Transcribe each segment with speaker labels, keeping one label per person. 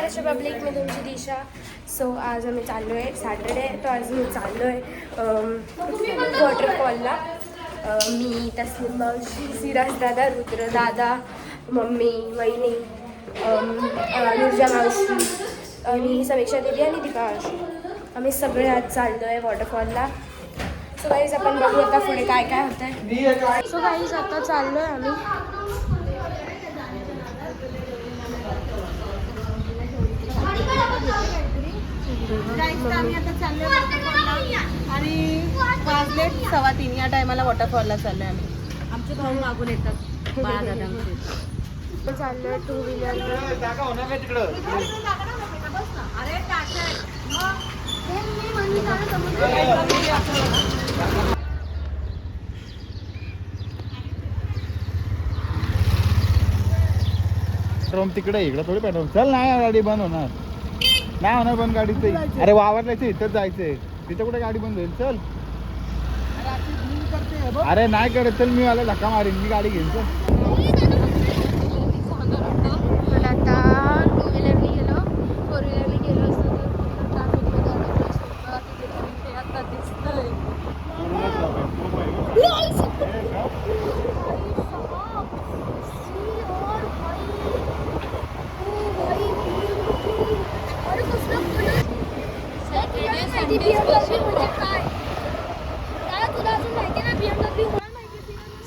Speaker 1: Maharashtra public में तुमची दिशा. So आज आम्ही चाललो आहे सॅटर्डे, तर आज मी चाललो आहे वॉटरफॉलला. मी, तस्लीम मावशी, सिराज दादा, रुद्र दादा, मम्मी, वहिनी, नुर्जा मावशी आणि समीक्षा दीदी आणि दीपा मावशी, आम्ही सगळे आज चाललो आहे वॉटरफॉलला. सो गाईज आपण बघू आता पुढे काय काय होतं आहे. सो गाईज आता चाललो आहे आम्ही.
Speaker 2: आम्ही आता चाललोय वॉटरफॉलला आणि वाजले 2:15 या टायमाला वॉटरफॉलला चाललोय आम्ही. आमचे भाऊ मागून येतात बाळा दादा.
Speaker 1: चाललोय 2 व्हीलरवर.
Speaker 3: तिकडे इकडे थोडी पेट्रोल. चल नाही गाडी बंद होणार, नाही होणार बंद गाडी. अरे वावरलायचं इथंच जायचंय, तिथं कुठे गाडी बंद होईल. चल अरे नाही करत, चल मी मला धक्का मारेन, मी गाडी घेईन. चल
Speaker 1: आता 2 व्हीलरने गेलो, 4 व्हीलरने गेलो असतो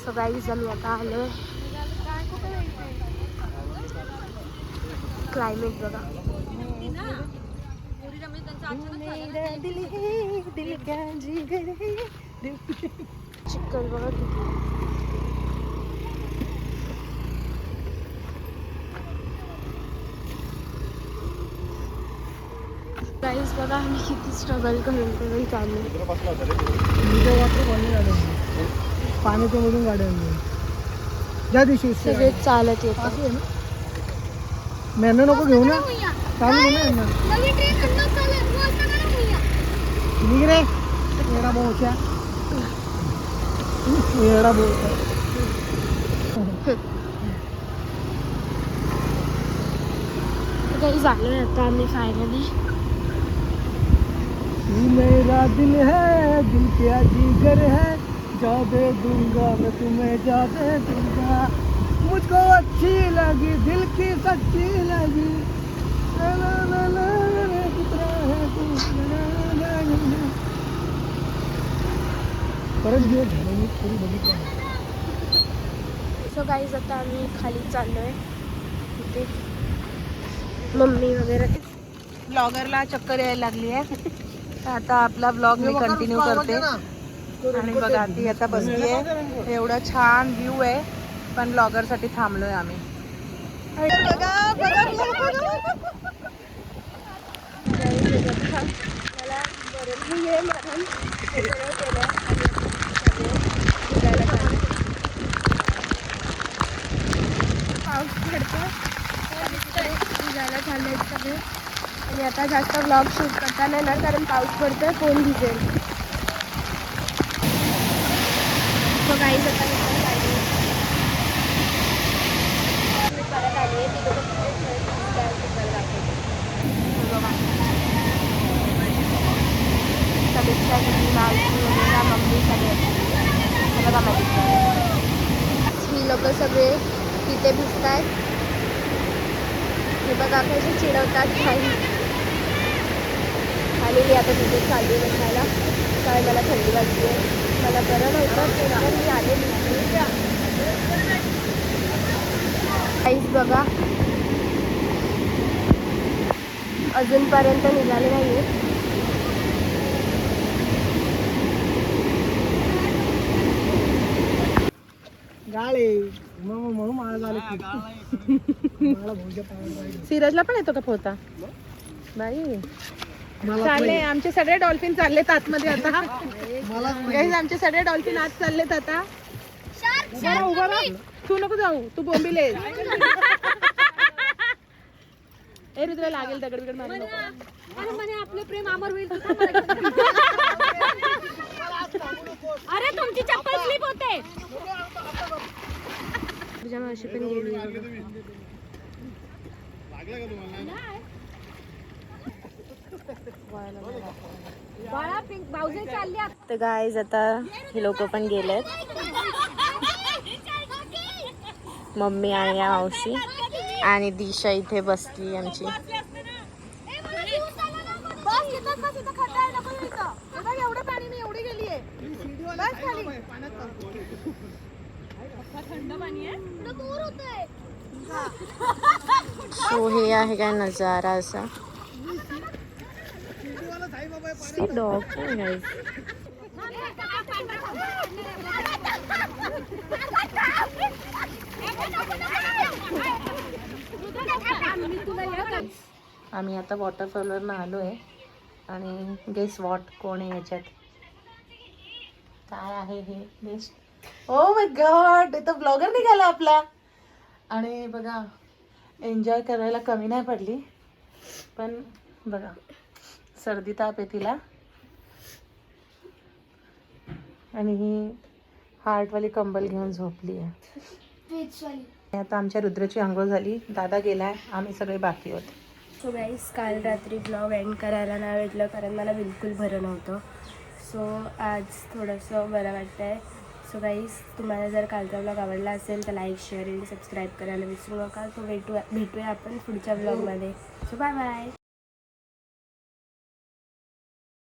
Speaker 1: सो गाईज आम्ही आता आलो. क्लायमेट बघा. चिकन बघा किती. गाईज बघा आम्ही किती स्ट्रगल करून करून चाललो.
Speaker 2: पाण्याच्या मधून गाड्या ज्या दिवशी
Speaker 1: सगळे चालत येतात.
Speaker 2: मेनू नको घेऊ ना, चालू घेऊ ना. निघ रे येडा बोच्या, येडा बोचा.
Speaker 1: काही झालं आता आम्ही फायनली.
Speaker 2: मेरा दिल है, दिल क्या जिगर है, जा दे दूंगा मैं तुम्हें, जा दे दूंगा. मुझको अच्छी लगी, दिल की सच्ची लगी. ला ला ला ला ला कितना है तू. परत घेऊ मी थोडी बघितलं.
Speaker 1: सो गाईज आता आम्ही खाली चाललो आहे. तिथे मम्मी वगैरे.
Speaker 2: ब्लॉगरला चक्कर यायला लागली आहे, तर आता आपला ब्लॉग मी कंटिन्यू करते. आणि बघा ती आता बसली आहे. एवढा छान व्ह्यू आहे, पण ब्लॉगर साठी थांबलोय आम्ही.
Speaker 1: पाऊस पडतो, भिजायला चाललंय सगळे. आणि आता जास्त व्लॉग शूट करता नाही ना, कारण पाऊस पडतोय, फोन भिजेल. मग आई आता परत आले. समीक्षा दिदी, मावशी वगैरे, मम्मी सगळे बघा माझी. ही लोक सगळे तिथे भिजतायत. हे बघा कसे चिडवतात काही. आणि मी आता तिथे चालली बसायला, काय मला थंडी वाजली आहे. मला बरं नव्हतं, तर मी आले. काहीच बघा अजूनपर्यंत निघाले नाही आहे.
Speaker 2: गाळे म्हणून मला झाले. सिरजला पण येतो का पोहता बाई. चालले आमचे सगळे डॉल्फिन चाललेत आतमध्ये आता. आमचे सगळे डॉल्फिन आत चाललेत आता. उभा राहा, तू नको जाऊ, तू बोंबिले. ए रुद्र लागेल दगड बिगड मारू नको. आपलं प्रेम अमर होईल. अरे तुमची चप्पल स्लिप होते. तुझ्या मावशी पण गेली.
Speaker 4: तर गाईज आता हे लोक पण गेलेत, मम्मी आणि या मावशी, आणि दिशा इथे बसली आमची. सो हे आहे काय नजारा असा. डॉग आम्ही आता वॉटरफॉलवर आलो आहे आणि गेस वॉट कोण आहे याच्यात, काय आहे हे गेस. ओ माय गॉड, इथं ब्लॉगर निघाला आपला. आणि बघा एन्जॉय करायला कमी नाही पडली, पण बघा सर्दी ताप आहे तिला, आणि ही हार्टवाली कंबल घेऊन झोपली आहे. आता आमच्या रुद्रची आंघोळ झाली, दादा गेलाय, आम्ही सगळे बाकी होते.
Speaker 1: सो गाईस, काल रात्री ब्लॉग एंड करायला नाही भेटलं कारण मला बिलकुल बरं नव्हतं. सो आज थोडंसं बरं वाटतं आहे. सो गाईस, तुम्हाला जर कालचा ब्लॉग आवडला असेल तर लाईक, शेअर आणि सबस्क्राईब करायला विसरू नका. तो भेटूया आपण पुढच्या ब्लॉगमध्ये. So bye bye.